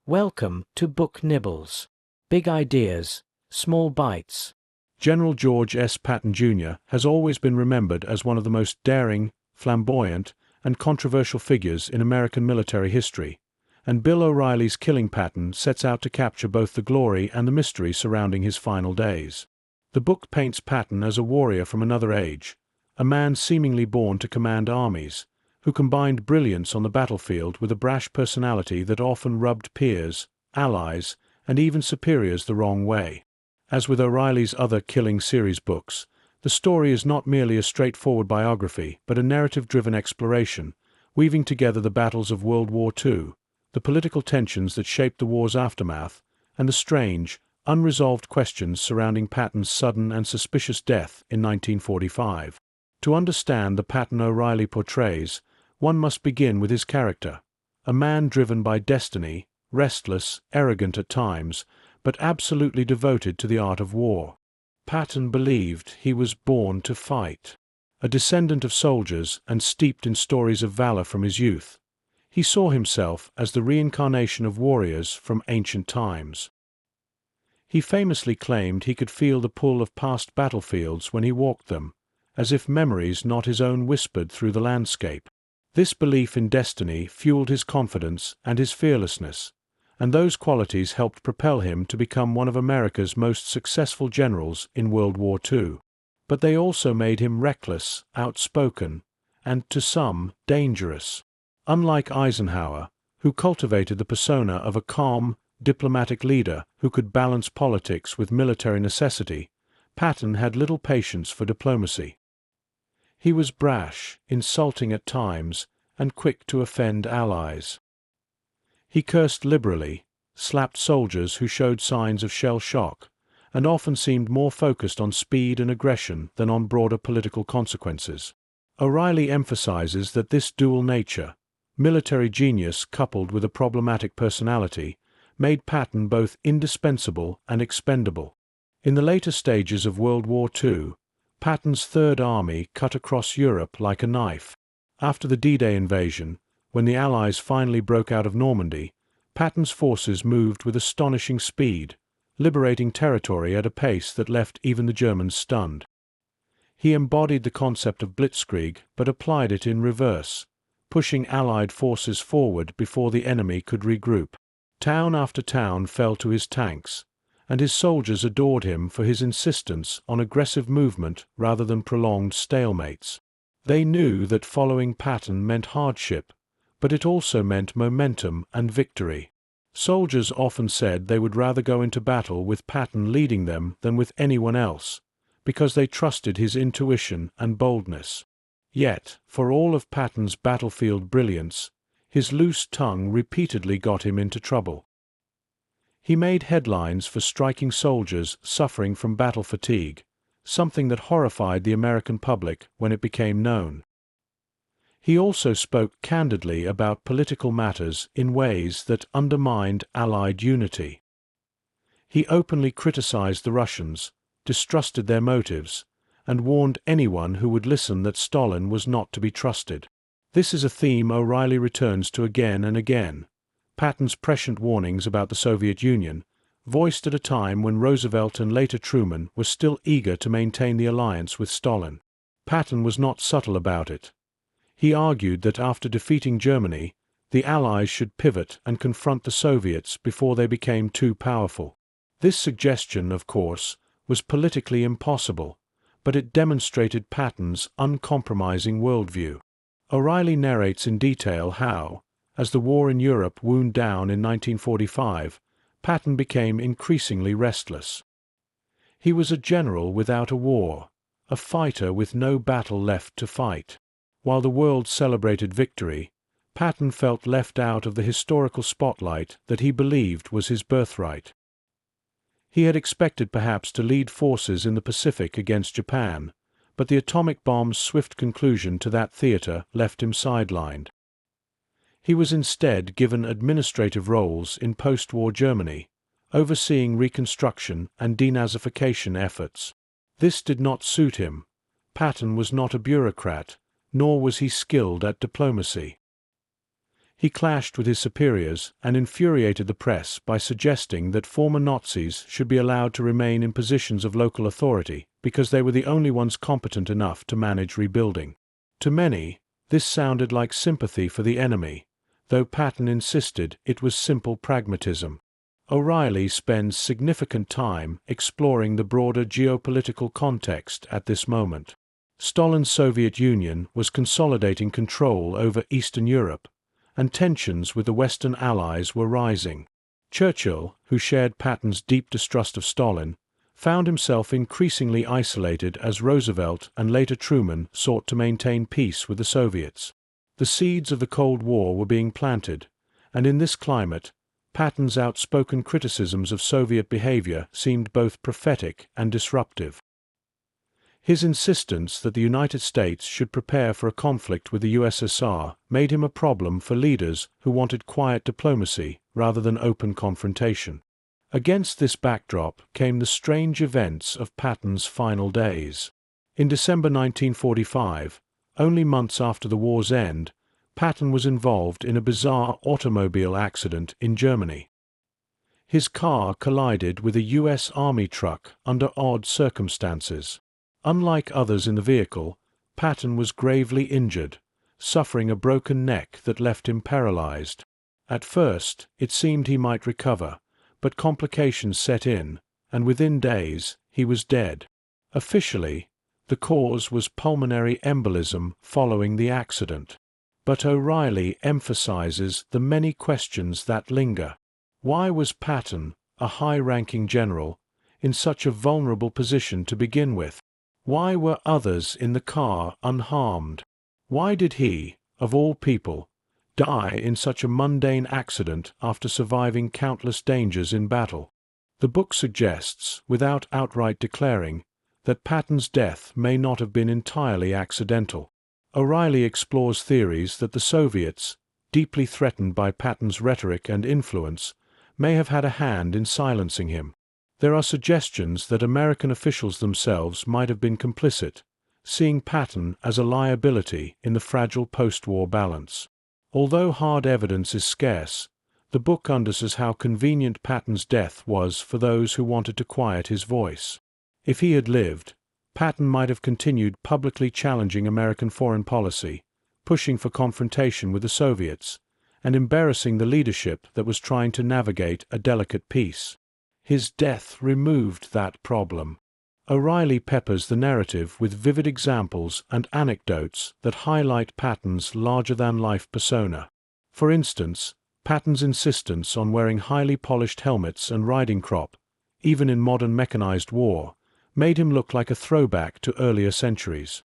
Welcome to Book Nibbles. Big ideas, small bites. General George S. Patton, Jr. has always been remembered as one of the most daring, flamboyant, and controversial figures in American military history, and Bill O'Reilly's Killing Patton sets out to capture both the glory and the mystery surrounding his final days. The book paints Patton as a warrior from another age, a man seemingly born to command armies, who combined brilliance on the battlefield with a brash personality that often rubbed peers, allies, and even superiors the wrong way. As with O'Reilly's other Killing series books, the story is not merely a straightforward biography but a narrative-driven exploration, weaving together the battles of World War II, the political tensions that shaped the war's aftermath, and the strange, unresolved questions surrounding Patton's sudden and suspicious death in 1945. To understand the Patton O'Reilly portrays, one must begin with his character, a man driven by destiny, restless, arrogant at times, but absolutely devoted to the art of war. Patton believed he was born to fight. A descendant of soldiers and steeped in stories of valor from his youth, he saw himself as the reincarnation of warriors from ancient times. He famously claimed he could feel the pull of past battlefields when he walked them, as if memories not his own whispered through the landscape. This belief in destiny fueled his confidence and his fearlessness, and those qualities helped propel him to become one of America's most successful generals in World War II. But they also made him reckless, outspoken, and, to some, dangerous. Unlike Eisenhower, who cultivated the persona of a calm, diplomatic leader who could balance politics with military necessity, Patton had little patience for diplomacy. He was brash, insulting at times, and quick to offend allies. He cursed liberally, slapped soldiers who showed signs of shell shock, and often seemed more focused on speed and aggression than on broader political consequences. O'Reilly emphasizes that this dual nature, military genius coupled with a problematic personality, made Patton both indispensable and expendable. In the later stages of World War II, Patton's Third Army cut across Europe like a knife. After the D-Day invasion, when the Allies finally broke out of Normandy, Patton's forces moved with astonishing speed, liberating territory at a pace that left even the Germans stunned. He embodied the concept of blitzkrieg but applied it in reverse, pushing Allied forces forward before the enemy could regroup. Town after town fell to his tanks, and his soldiers adored him for his insistence on aggressive movement rather than prolonged stalemates. They knew that following Patton meant hardship, but it also meant momentum and victory. Soldiers often said they would rather go into battle with Patton leading them than with anyone else, because they trusted his intuition and boldness. Yet, for all of Patton's battlefield brilliance, his loose tongue repeatedly got him into trouble. He made headlines for striking soldiers suffering from battle fatigue, something that horrified the American public when it became known. He also spoke candidly about political matters in ways that undermined Allied unity. He openly criticized the Russians, distrusted their motives, and warned anyone who would listen that Stalin was not to be trusted. This is a theme O'Reilly returns to again and again. Patton's prescient warnings about the Soviet Union, voiced at a time when Roosevelt and later Truman were still eager to maintain the alliance with Stalin. Patton was not subtle about it. He argued that after defeating Germany, the Allies should pivot and confront the Soviets before they became too powerful. This suggestion, of course, was politically impossible, but it demonstrated Patton's uncompromising worldview. O'Reilly narrates in detail how, as the war in Europe wound down in 1945, Patton became increasingly restless. He was a general without a war, a fighter with no battle left to fight. While the world celebrated victory, Patton felt left out of the historical spotlight that he believed was his birthright. He had expected perhaps to lead forces in the Pacific against Japan, but the atomic bomb's swift conclusion to that theater left him sidelined. He was instead given administrative roles in post-war Germany, overseeing reconstruction and denazification efforts. This did not suit him. Patton was not a bureaucrat, nor was he skilled at diplomacy. He clashed with his superiors and infuriated the press by suggesting that former Nazis should be allowed to remain in positions of local authority because they were the only ones competent enough to manage rebuilding. To many, this sounded like sympathy for the enemy, though Patton insisted it was simple pragmatism. O'Reilly spends significant time exploring the broader geopolitical context at this moment. Stalin's Soviet Union was consolidating control over Eastern Europe, and tensions with the Western Allies were rising. Churchill, who shared Patton's deep distrust of Stalin, found himself increasingly isolated as Roosevelt and later Truman sought to maintain peace with the Soviets. The seeds of the Cold War were being planted, and in this climate, Patton's outspoken criticisms of Soviet behavior seemed both prophetic and disruptive. His insistence that the United States should prepare for a conflict with the USSR made him a problem for leaders who wanted quiet diplomacy rather than open confrontation. Against this backdrop came the strange events of Patton's final days. In December 1945, only months after the war's end, Patton was involved in a bizarre automobile accident in Germany. His car collided with a U.S. Army truck under odd circumstances. Unlike others in the vehicle, Patton was gravely injured, suffering a broken neck that left him paralyzed. At first, it seemed he might recover, but complications set in, and within days, he was dead. Officially, the cause was pulmonary embolism following the accident. But O'Reilly emphasizes the many questions that linger. Why was Patton, a high-ranking general, in such a vulnerable position to begin with? Why were others in the car unharmed? Why did he, of all people, die in such a mundane accident after surviving countless dangers in battle? The book suggests, without outright declaring, that Patton's death may not have been entirely accidental. O'Reilly explores theories that the Soviets, deeply threatened by Patton's rhetoric and influence, may have had a hand in silencing him. There are suggestions that American officials themselves might have been complicit, seeing Patton as a liability in the fragile post-war balance. Although hard evidence is scarce, the book underscores how convenient Patton's death was for those who wanted to quiet his voice. If he had lived, Patton might have continued publicly challenging American foreign policy, pushing for confrontation with the Soviets, and embarrassing the leadership that was trying to navigate a delicate peace. His death removed that problem. O'Reilly peppers the narrative with vivid examples and anecdotes that highlight Patton's larger-than-life persona. For instance, Patton's insistence on wearing highly polished helmets and riding crop, even in modern mechanized war, made him look like a throwback to earlier centuries.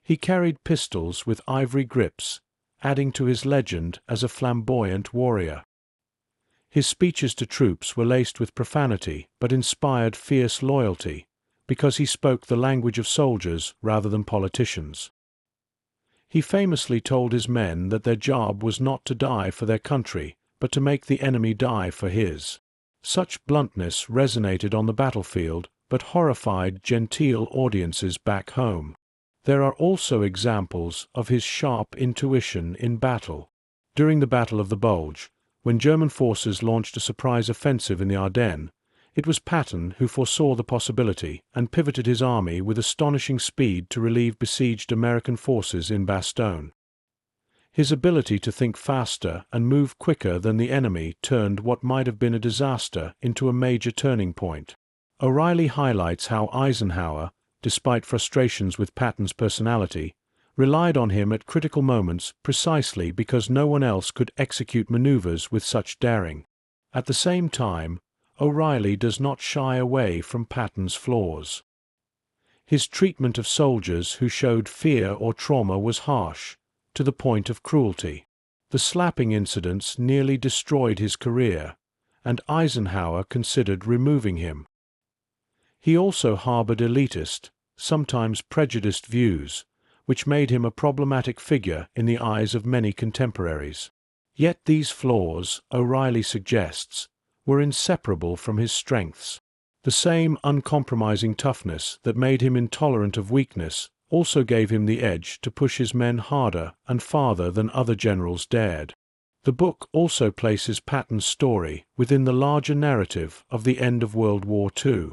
He carried pistols with ivory grips, adding to his legend as a flamboyant warrior. His speeches to troops were laced with profanity but inspired fierce loyalty, because he spoke the language of soldiers rather than politicians. He famously told his men that their job was not to die for their country, but to make the enemy die for his. Such bluntness resonated on the battlefield, but horrified genteel audiences back home. There are also examples of his sharp intuition in battle. During the Battle of the Bulge, when German forces launched a surprise offensive in the Ardennes, it was Patton who foresaw the possibility and pivoted his army with astonishing speed to relieve besieged American forces in Bastogne. His ability to think faster and move quicker than the enemy turned what might have been a disaster into a major turning point. O'Reilly highlights how Eisenhower, despite frustrations with Patton's personality, relied on him at critical moments precisely because no one else could execute maneuvers with such daring. At the same time, O'Reilly does not shy away from Patton's flaws. His treatment of soldiers who showed fear or trauma was harsh, to the point of cruelty. The slapping incidents nearly destroyed his career, and Eisenhower considered removing him. He also harbored elitist, sometimes prejudiced views, which made him a problematic figure in the eyes of many contemporaries. Yet these flaws, O'Reilly suggests, were inseparable from his strengths. The same uncompromising toughness that made him intolerant of weakness also gave him the edge to push his men harder and farther than other generals dared. The book also places Patton's story within the larger narrative of the end of World War II.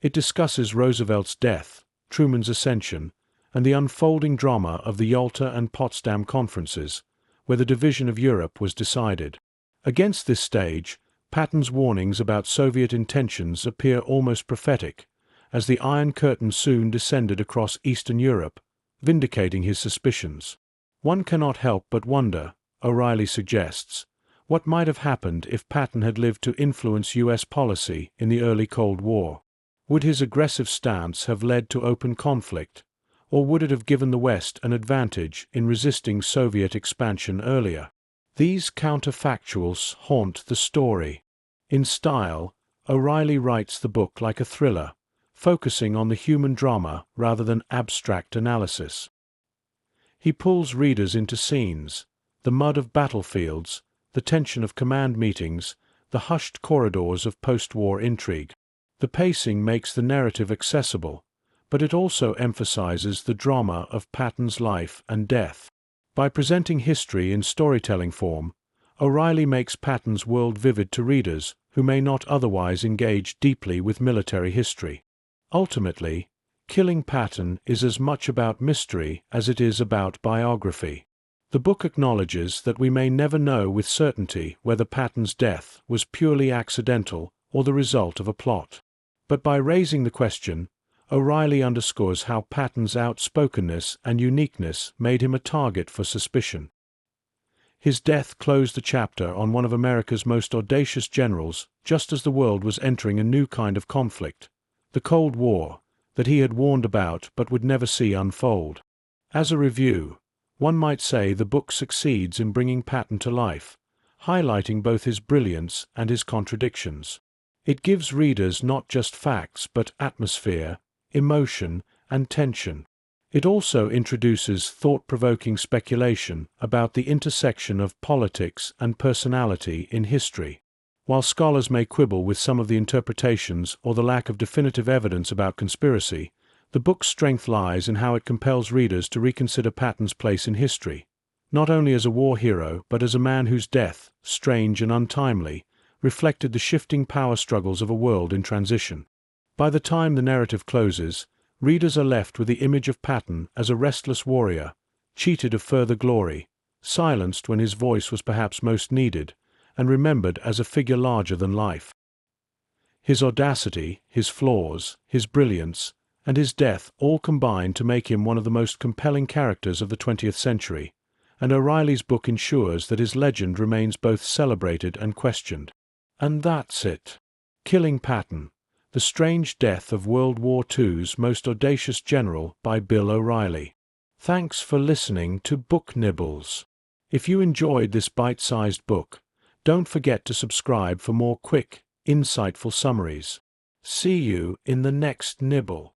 It discusses Roosevelt's death, Truman's ascension, and the unfolding drama of the Yalta and Potsdam conferences, where the division of Europe was decided. Against this stage, Patton's warnings about Soviet intentions appear almost prophetic, as the Iron Curtain soon descended across Eastern Europe, vindicating his suspicions. One cannot help but wonder, O'Reilly suggests, what might have happened if Patton had lived to influence U.S. policy in the early Cold War. Would his aggressive stance have led to open conflict, or would it have given the West an advantage in resisting Soviet expansion earlier? These counterfactuals haunt the story. In style, O'Reilly writes the book like a thriller, focusing on the human drama rather than abstract analysis. He pulls readers into scenes, the mud of battlefields, the tension of command meetings, the hushed corridors of post-war intrigue. The pacing makes the narrative accessible, but it also emphasizes the drama of Patton's life and death. By presenting history in storytelling form, O'Reilly makes Patton's world vivid to readers who may not otherwise engage deeply with military history. Ultimately, Killing Patton is as much about mystery as it is about biography. The book acknowledges that we may never know with certainty whether Patton's death was purely accidental or the result of a plot. But by raising the question, O'Reilly underscores how Patton's outspokenness and uniqueness made him a target for suspicion. His death closed the chapter on one of America's most audacious generals just as the world was entering a new kind of conflict, the Cold War, that he had warned about but would never see unfold. As a review, one might say the book succeeds in bringing Patton to life, highlighting both his brilliance and his contradictions. It gives readers not just facts but atmosphere, emotion, and tension. It also introduces thought-provoking speculation about the intersection of politics and personality in history. While scholars may quibble with some of the interpretations or the lack of definitive evidence about conspiracy, the book's strength lies in how it compels readers to reconsider Patton's place in history, not only as a war hero but as a man whose death, strange and untimely, reflected the shifting power struggles of a world in transition. By the time the narrative closes, readers are left with the image of Patton as a restless warrior, cheated of further glory, silenced when his voice was perhaps most needed, and remembered as a figure larger than life. His audacity, his flaws, his brilliance, and his death all combine to make him one of the most compelling characters of the 20th century, and O'Reilly's book ensures that his legend remains both celebrated and questioned. And that's it. Killing Patton, The Strange Death of World War II's Most Audacious General by Bill O'Reilly. Thanks for listening to Book Nibbles. If you enjoyed this bite-sized book, don't forget to subscribe for more quick, insightful summaries. See you in the next nibble.